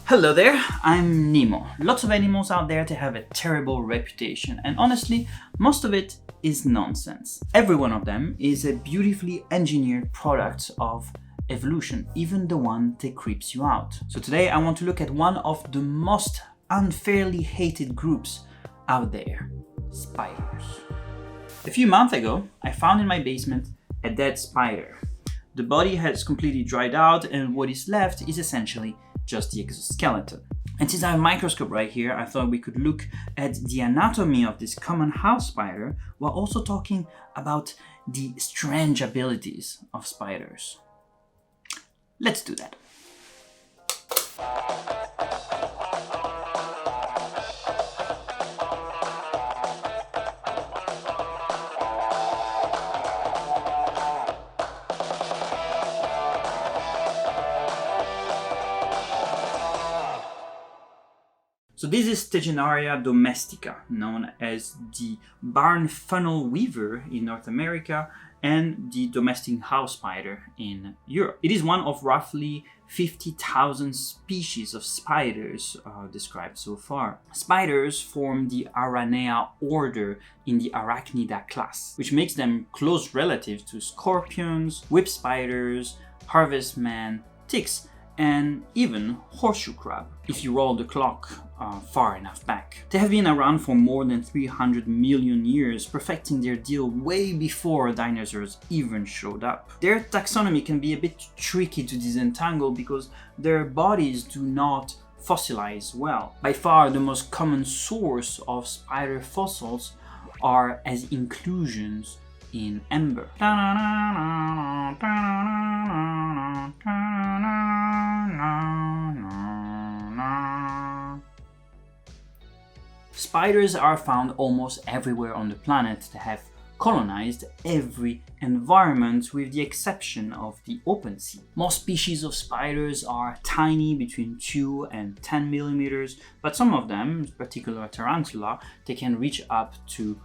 Hello there, I'm Nemo. Lots of animals out there that have a terrible reputation, and honestly, most of it is nonsense. Every one of them is a beautifully engineered product of evolution, even the one that creeps you out. So today I want to look at one of the most unfairly hated groups out there, spiders. A few months ago, I found in my basement a dead spider. The body has completely dried out, and what is left is essentially just the exoskeleton. And since I have a microscope right here, I thought we could look at the anatomy of this common house spider while also talking about the strange abilities of spiders. Let's do that. So this is Tegenaria domestica, known as the barn funnel weaver in North America and the domestic house spider in Europe. It is one of roughly 50,000 species of spiders described so far. Spiders form the Aranea order in the Arachnida class, which makes them close relatives to scorpions, whip spiders, harvestmen, ticks, and even horseshoe crab, if you roll the clock far enough back. They have been around for more than 300 million years, perfecting their deal way before dinosaurs even showed up. Their taxonomy can be a bit tricky to disentangle because their bodies do not fossilize well. By far the most common source of spider fossils are as inclusions in amber. Spiders are found almost everywhere on the planet that have colonized every environment with the exception of the open sea. Most species of spiders are tiny, between 2 and 10 millimeters, but some of them, particularly tarantula, they can reach up to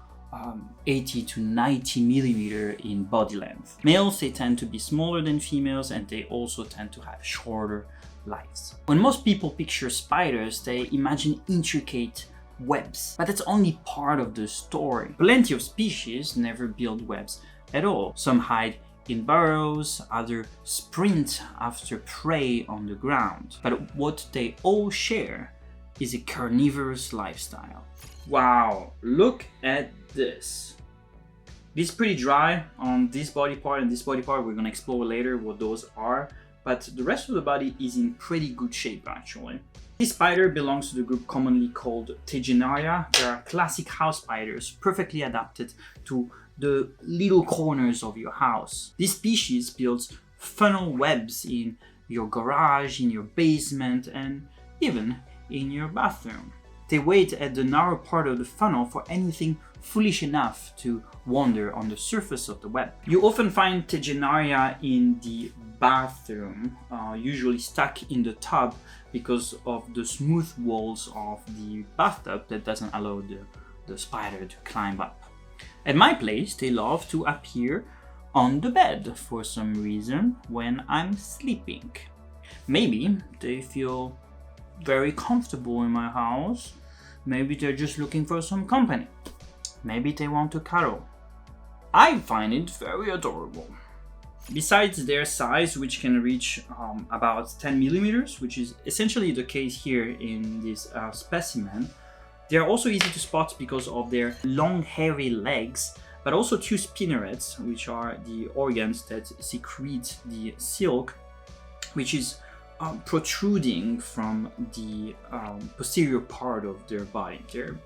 80 to 90 millimeter in body length. Males, they tend to be smaller than females, and they also tend to have shorter lives. When most people picture spiders, they imagine intricate webs, but that's only part of the story. Plenty of species never build webs at all. Some hide in burrows, others sprint after prey on the ground. But what they all share is a carnivorous lifestyle. Wow, look at this. It is pretty dry on this body part and this body part. We're gonna explore later what those are, but the rest of the body is in pretty good shape actually. This spider belongs to the group commonly called Tegenaria. They are classic house spiders, perfectly adapted to the little corners of your house. This species builds funnel webs in your garage, in your basement, and even in your bathroom. They wait at the narrow part of the funnel for anything foolish enough to wander on the surface of the web. You often find Tegenaria in the bathroom, usually stuck in the tub because of the smooth walls of the bathtub that doesn't allow the spider to climb up. At my place, they love to appear on the bed for some reason when I'm sleeping. Maybe they feel very comfortable in my house. Maybe they're just looking for some company. Maybe they want to cuddle. I find it very adorable. Besides their size, which can reach about 10 millimeters, which is essentially the case here in this specimen, they are also easy to spot because of their long hairy legs, but also two spinnerets, which are the organs that secrete the silk, which is protruding from the posterior part of their body. They're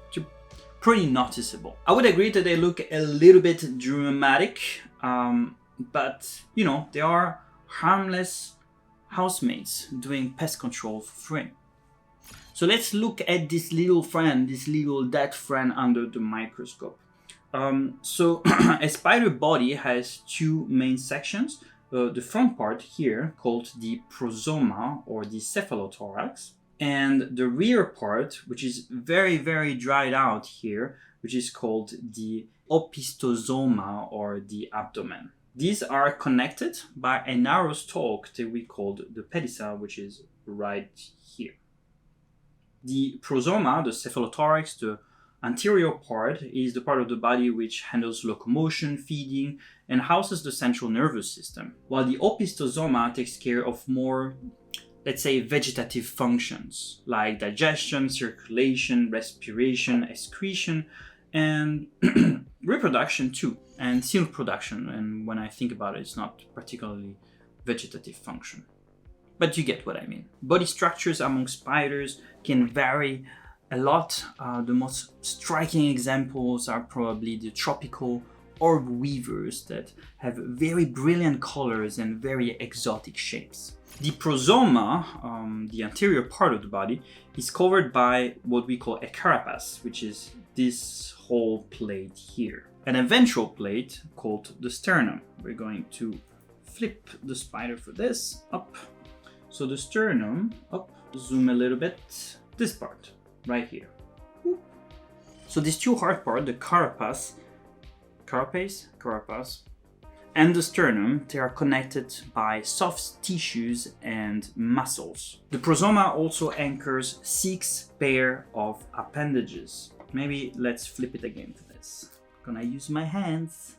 pretty noticeable. I would agree that they look a little bit dramatic, but you know, they are harmless housemates doing pest control for free. So let's look at this little friend, this little dead friend under the microscope. So a spider body has two main sections. The front part here, called the prosoma or the cephalothorax, and the rear part, which is very, very dried out here, which is called the opistosoma or the abdomen. These are connected by a narrow stalk that we called the pedicel, which is right here. The prosoma, the cephalothorax, the anterior part, is the part of the body which handles locomotion, feeding, and houses the central nervous system, while the opistosoma takes care of more, let's say, vegetative functions like digestion, circulation, respiration, excretion, and reproduction too, and silk production. And when I think about it, it's not particularly vegetative function. But you get what I mean. Body structures among spiders can vary a lot. The most striking examples are probably the tropical orb weavers that have very brilliant colors and very exotic shapes. The prosoma, the anterior part of the body, is covered by what we call a carapace, which is this whole plate here. And a ventral plate called the sternum. We're going to flip the spider for this, up. So the sternum, up, zoom a little bit, this part, right here. Whoop. So these two hard parts, the carapace, and the sternum, they are connected by soft tissues and muscles. The prosoma also anchors 6 pairs of appendages. Maybe let's flip it again for this. I'm gonna use my hands.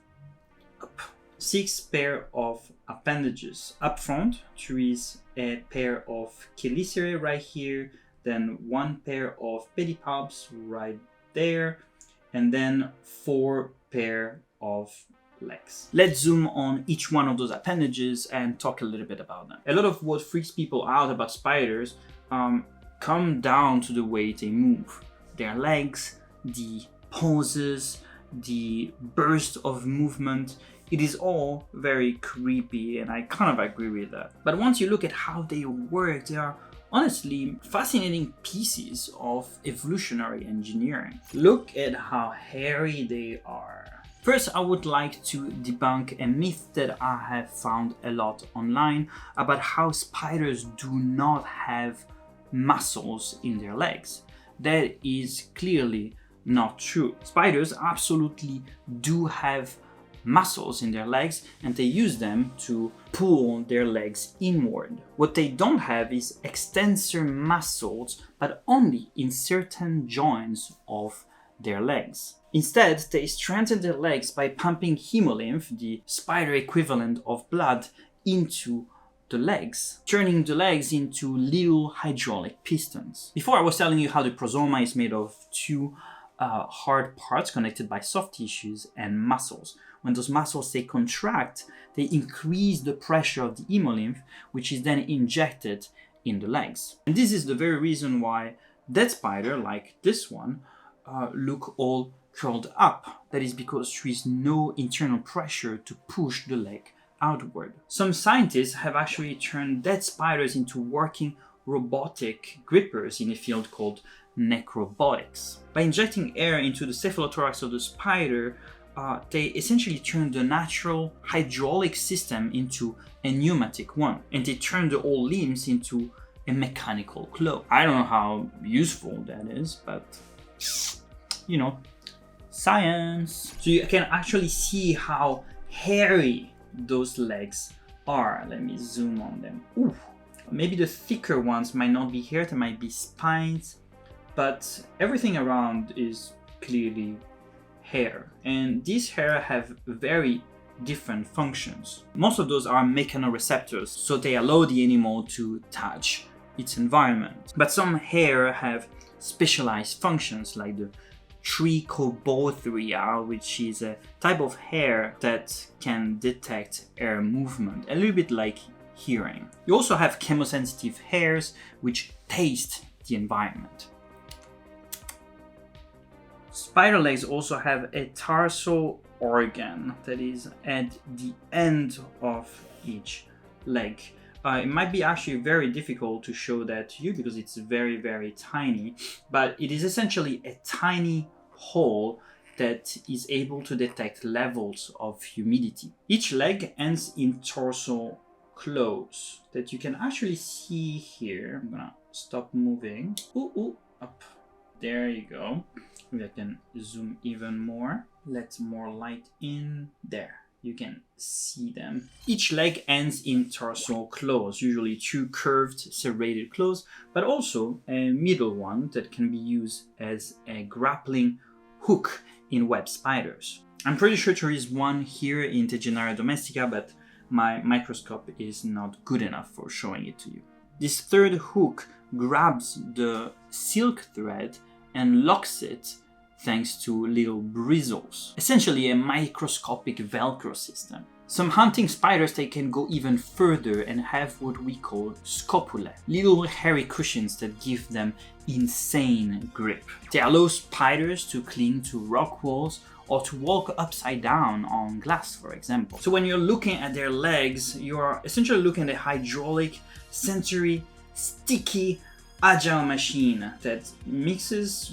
Up. 6 pairs of appendages. Up front, there is a pair of Chelicerae right here, then 1 pair of Pedipalps right there, and then 4 pair of legs. Let's zoom on each one of those appendages and talk a little bit about them. A lot of what freaks people out about spiders come down to the way they move. Their legs, the poses, the burst of movement. It is all very creepy, and I kind of agree with that. But once you look at how they work, they are honestly fascinating pieces of evolutionary engineering. Look at how hairy they are. First, I would like to debunk a myth that I have found a lot online about how spiders do not have muscles in their legs. That is clearly not true. Spiders absolutely do have muscles in their legs, and they use them to pull their legs inward. What they don't have is extensor muscles, but only in certain joints of their legs. Instead, they strengthen their legs by pumping hemolymph, the spider equivalent of blood, into the legs, turning the legs into little hydraulic pistons. Before I was telling you how the prosoma is made of 2 hard parts connected by soft tissues and muscles. When those muscles, they contract, they increase the pressure of the hemolymph, which is then injected in the legs. And this is the very reason why dead spider, like this one, look all curled up. That is because there is no internal pressure to push the leg outward. Some scientists have actually turned dead spiders into working robotic grippers in a field called necrobotics. By injecting air into the cephalothorax of the spider, they essentially turn the natural hydraulic system into a pneumatic one, and they turn the whole limbs into a mechanical claw. I don't know how useful that is, but you know, science. So you can actually see how hairy those legs are. Let me zoom on them. Ooh. Maybe the thicker ones might not be hair, there might be spines, but everything around is clearly hair. And these hair have very different functions. Most of those are mechanoreceptors, so they allow the animal to touch its environment. But some hair have specialized functions, like the trichobothria, which is a type of hair that can detect air movement, a little bit like hearing. You also have chemosensitive hairs, which taste the environment. Spider legs also have a tarsal organ that is at the end of each leg. It might be actually very difficult to show that to you because it's very, very tiny, but it is essentially a tiny hole that is able to detect levels of humidity. Each leg ends in tarsal claws that you can actually see here. I'm gonna stop moving. Ooh, up. There you go. Maybe I can zoom even more. Let more light in there. You can see them. Each leg ends in tarsal claws, usually 2 curved serrated claws, but also a middle one that can be used as a grappling hook in web spiders. I'm pretty sure there is one here in Tegenaria domestica, but my microscope is not good enough for showing it to you. This third hook grabs the silk thread and locks it thanks to little bristles, essentially a microscopic Velcro system. Some hunting spiders, they can go even further and have what we call scopulae, little hairy cushions that give them insane grip. They allow spiders to cling to rock walls or to walk upside down on glass, for example. So when you're looking at their legs, you're essentially looking at a hydraulic, sensory, sticky, agile machine that mixes,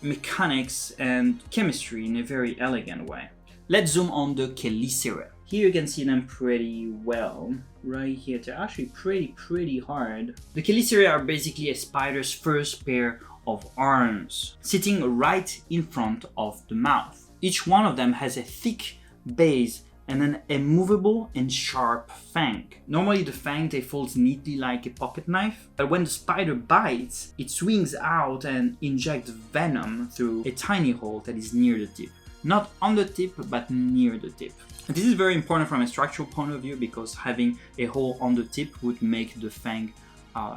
mechanics and chemistry in a very elegant way. Let's zoom on the Chelicerae. Here you can see them pretty well. Right here, they're actually pretty hard. The Chelicerae are basically a spider's first pair of arms, sitting right in front of the mouth. Each one of them has a thick base and then a movable and sharp fang. Normally the fang, they fold neatly like a pocket knife, but when the spider bites, it swings out and injects venom through a tiny hole that is near the tip. Not on the tip, but near the tip. And this is very important from a structural point of view because having a hole on the tip would make the fang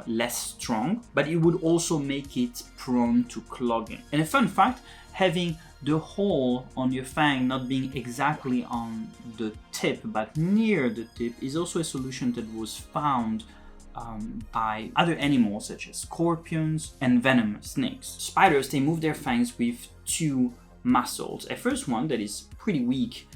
less strong, but it would also make it prone to clogging. And a fun fact, having the hole on your fang not being exactly on the tip but near the tip is also a solution that was found by other animals such as scorpions and venomous snakes. Spiders, they move their fangs with 2 muscles. A first one that is pretty weak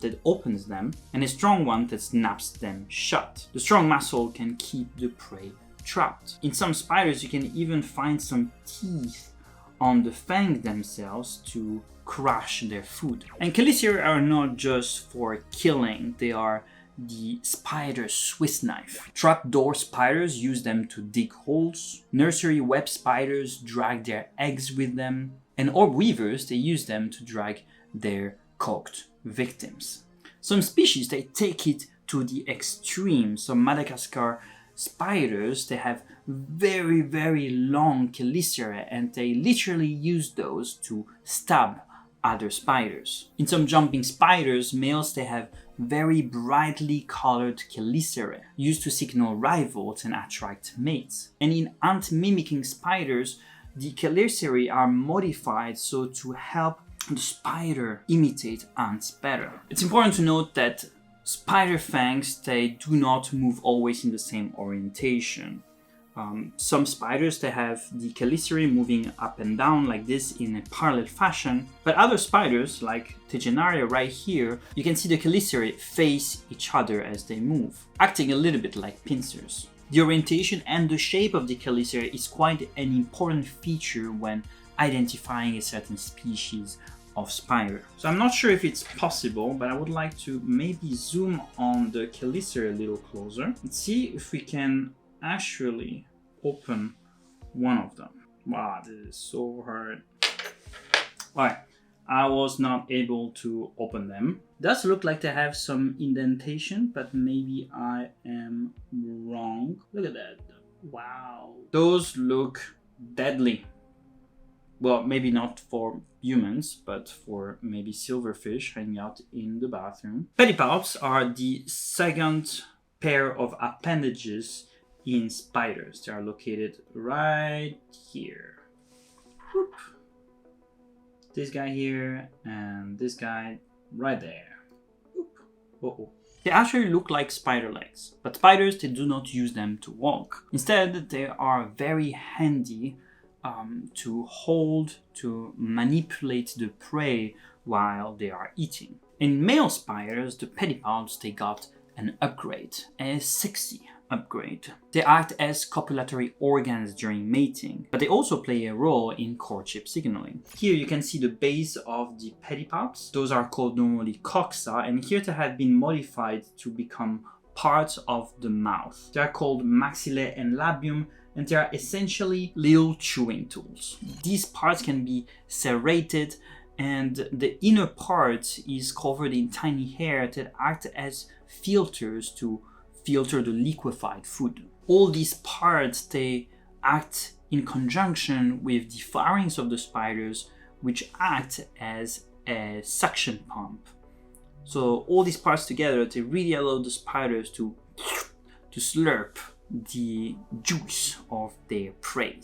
that opens them, and a strong one that snaps them shut. The strong muscle can keep the prey trapped. In some spiders you can even find some teeth on the fangs themselves to crush their food. And Chelicerae are not just for killing, they are the spider's Swiss knife. Trapdoor spiders use them to dig holes. Nursery web spiders drag their eggs with them. And orb weavers, they use them to drag their cooked victims. Some species, they take it to the extreme. Some Madagascar spiders, they have very long Chelicerae and they literally use those to stab other spiders. In some jumping spiders, males, they have very brightly colored Chelicerae used to signal rivals and attract mates. And in ant mimicking spiders, the Chelicerae are modified so to help the spider imitate ants better. It's important to note that spider fangs, they do not move always in the same orientation. Some spiders, they have the Chelicerae moving up and down like this in a parallel fashion, but other spiders, like Tegenaria right here, you can see the Chelicerae face each other as they move, acting a little bit like pincers. The orientation and the shape of the Chelicerae is quite an important feature when identifying a certain species of spider. So I'm not sure if it's possible, but I would like to maybe zoom on the Chelicerae a little closer and see if we can actually open one of them. Wow, this is so hard. Alright, I was not able to open them. Does look like they have some indentation, but maybe I am wrong. Look at that. Wow. Those look deadly. Well, maybe not for humans, but for maybe silverfish hanging out in the bathroom. Pedipalps are the second pair of appendages in spiders. They are located right here. Whoop. This guy here and this guy right there. Whoop. Uh-oh. They actually look like spider legs, but spiders, they do not use them to walk. Instead, they are very handy to hold, to manipulate the prey while they are eating. In male spiders, the pedipalps, they got an upgrade, a sexy upgrade. They act as copulatory organs during mating, but they also play a role in courtship signaling. Here you can see the base of the pedipalps. Those are called normally coxa, and here they have been modified to become parts of the mouth. They are called maxillae and labium, and they are essentially little chewing tools. These parts can be serrated and the inner part is covered in tiny hair that act as filters to filter the liquefied food. All these parts, they act in conjunction with the pharynx of the spiders, which act as a suction pump. So all these parts together, they really allow the spiders to slurp the juice of their prey.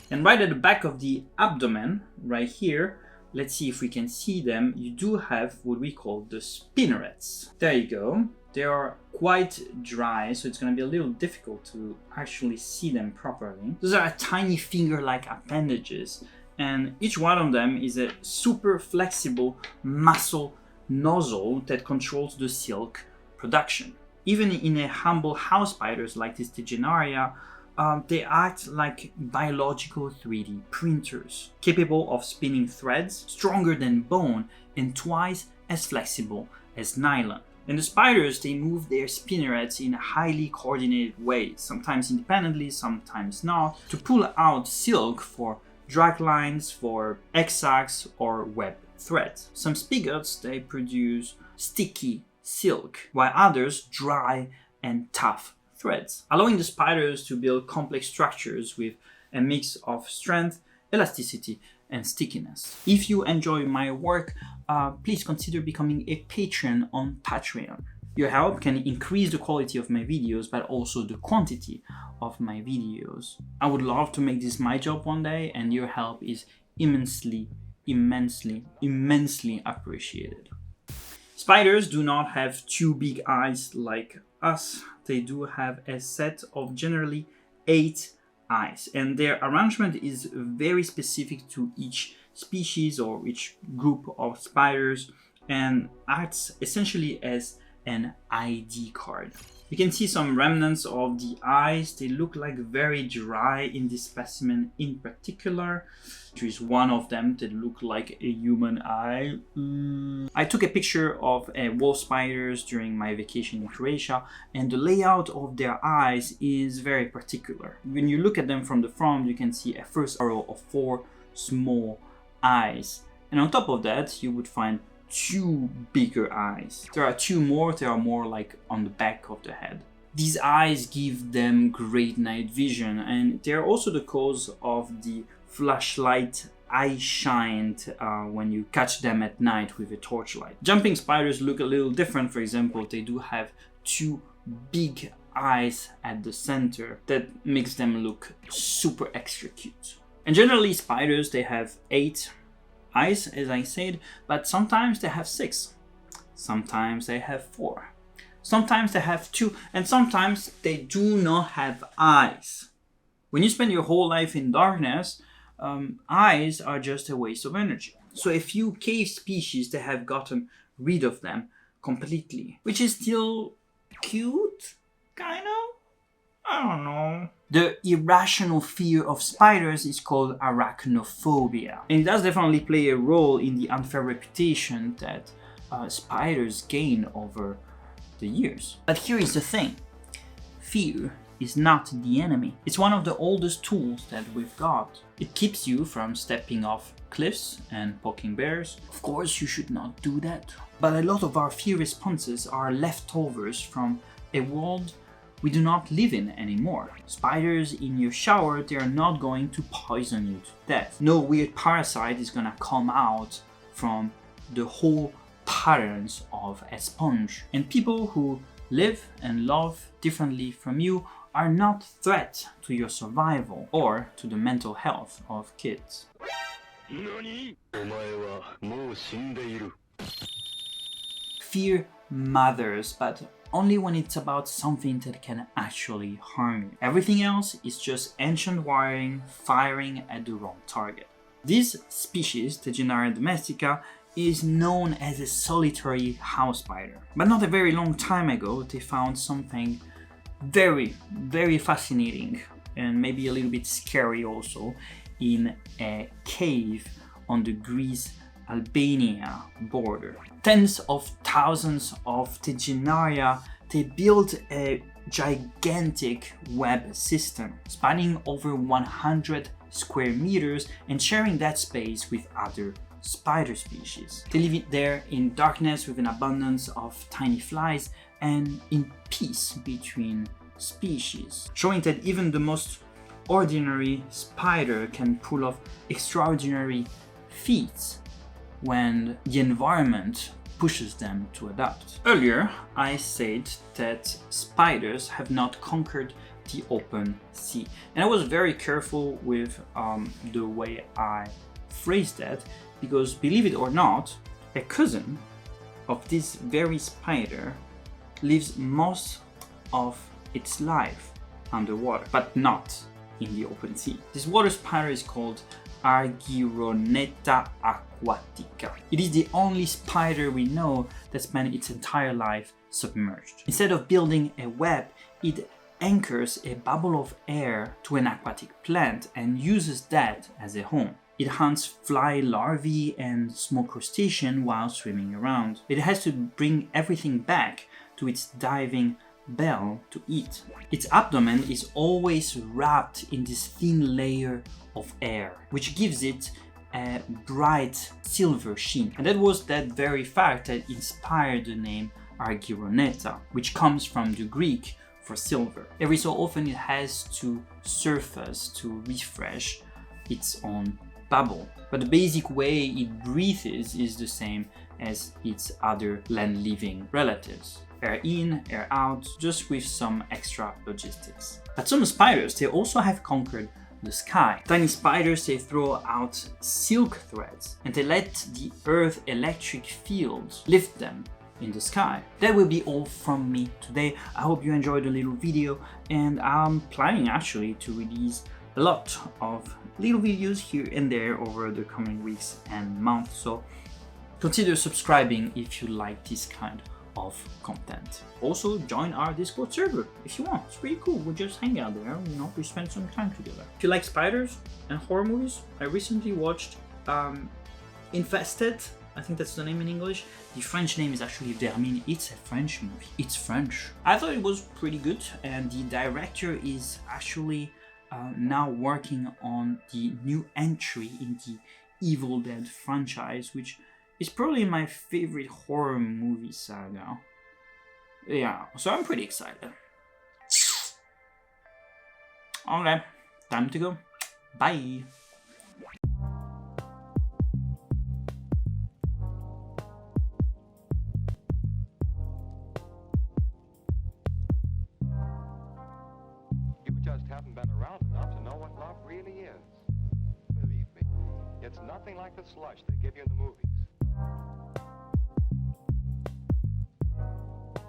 And right at the back of the abdomen, right here, let's see if we can see them, you do have what we call the spinnerets. There you go. They are quite dry, so it's going to be a little difficult to actually see them properly. Those are tiny finger-like appendages, and each one of them is a super flexible muscle nozzle that controls the silk production. Even in a humble house spiders like these Tegenaria, they act like biological 3D printers, capable of spinning threads stronger than bone and twice as flexible as nylon. And the spiders, they move their spinnerets in a highly coordinated way, sometimes independently, sometimes not, to pull out silk for drag lines, for egg sacs, or web threads. Some spigots, they produce sticky silk, while others dry and tough threads, allowing the spiders to build complex structures with a mix of strength, elasticity, and stickiness. If you enjoy my work, please consider becoming a patron on Patreon. Your help can increase the quality of my videos, but also the quantity of my videos. I would love to make this my job one day, and your help is immensely appreciated. Spiders do not have two big eyes like us. They do have a set of generally 8 eyes, and their arrangement is very specific to each species or each group of spiders and acts essentially as an ID card. You can see some remnants of the eyes. They look like very dry in this specimen in particular. There is one of them that look like a human eye. I took a picture of wolf spiders during my vacation in Croatia, and the layout of their eyes is very particular. When you look at them from the front, you can see a first row of 4 small eyes, and on top of that you would find 2 bigger eyes. There are 2 more, they are more like on the back of the head. These eyes give them great night vision, and they are also the cause of the flashlight eye shine when you catch them at night with a torchlight. Jumping spiders look a little different. For example, they do have 2 big eyes at the center that makes them look super extra cute. And generally spiders, they have 8 eyes, as I said, but sometimes they have 6, sometimes they have 4, sometimes they have 2, and sometimes they do not have eyes. When you spend your whole life in darkness, eyes are just a waste of energy. So a few cave species, they have gotten rid of them completely, which is still cute, kind of? I don't know. The irrational fear of spiders is called arachnophobia. And it does definitely play a role in the unfair reputation that spiders gain over the years. But here is the thing. Fear is not the enemy. It's one of the oldest tools that we've got. It keeps you from stepping off cliffs and poking bears. Of course, you should not do that. But a lot of our fear responses are leftovers from a world we do not live in anymore. Spiders in your shower, they are not going to poison you to death. No weird parasite is gonna come out from the whole patterns of a sponge. And people who live and love differently from you are not threat to your survival or to the mental health of kids. Fear matters, but only when it's about something that can actually harm you. Everything else is just ancient wiring firing at the wrong target. This species, Tegenaria domestica, is known as a solitary house spider. But not a very long time ago, they found something very, very fascinating and maybe a little bit scary also in a cave on the Greece-Albania border. Tens of thousands of Tegenaria, they built a gigantic web system spanning over 100 square meters and sharing that space with other spider species. They live there in darkness with an abundance of tiny flies and in peace between species, showing that even the most ordinary spider can pull off extraordinary feats when the environment pushes them to adapt. Earlier, I said that spiders have not conquered the open sea, and I was very careful with the way I phrased that, because believe it or not, a cousin of this very spider lives most of its life underwater, but not in the open sea. This water spider is called Argyroneta aquatica. It is the only spider we know that spent its entire life submerged. Instead of building a web, it anchors a bubble of air to an aquatic plant and uses that as a home. It hunts fly larvae and small crustaceans while swimming around. It has to bring everything back to its diving bell to eat. Its abdomen is always wrapped in this thin layer of air, which gives it a bright silver sheen. And that was that very fact that inspired the name Argyroneta, which comes from the Greek for silver. Every so often it has to surface to refresh its own bubble, but the basic way it breathes is the same as its other land-living relatives. Air in, air out, just with some extra logistics. But some spiders, they also have conquered the sky. Tiny spiders, they throw out silk threads and they let the Earth's electric fields lift them in the sky. That will be all from me today. I hope you enjoyed the little video, and I'm planning actually to release a lot of little videos here and there over the coming weeks and months, so consider subscribing if you like this kind of content. Also join our Discord server if you want. It's pretty cool. We just hang out there, you know, we spend some time together. If you like spiders and horror movies, I recently watched Infested. I think that's the name in English. The French name is actually Vermine. It's a French movie. It's French. I thought it was pretty good, and the director is actually now working on the new entry in the Evil Dead franchise, which is probably my favorite horror movie saga. Yeah, so I'm pretty excited. Okay, time to go. Bye! You just haven't been around enough to know what love really is. Believe me, it's nothing like the slush they give you in the movies.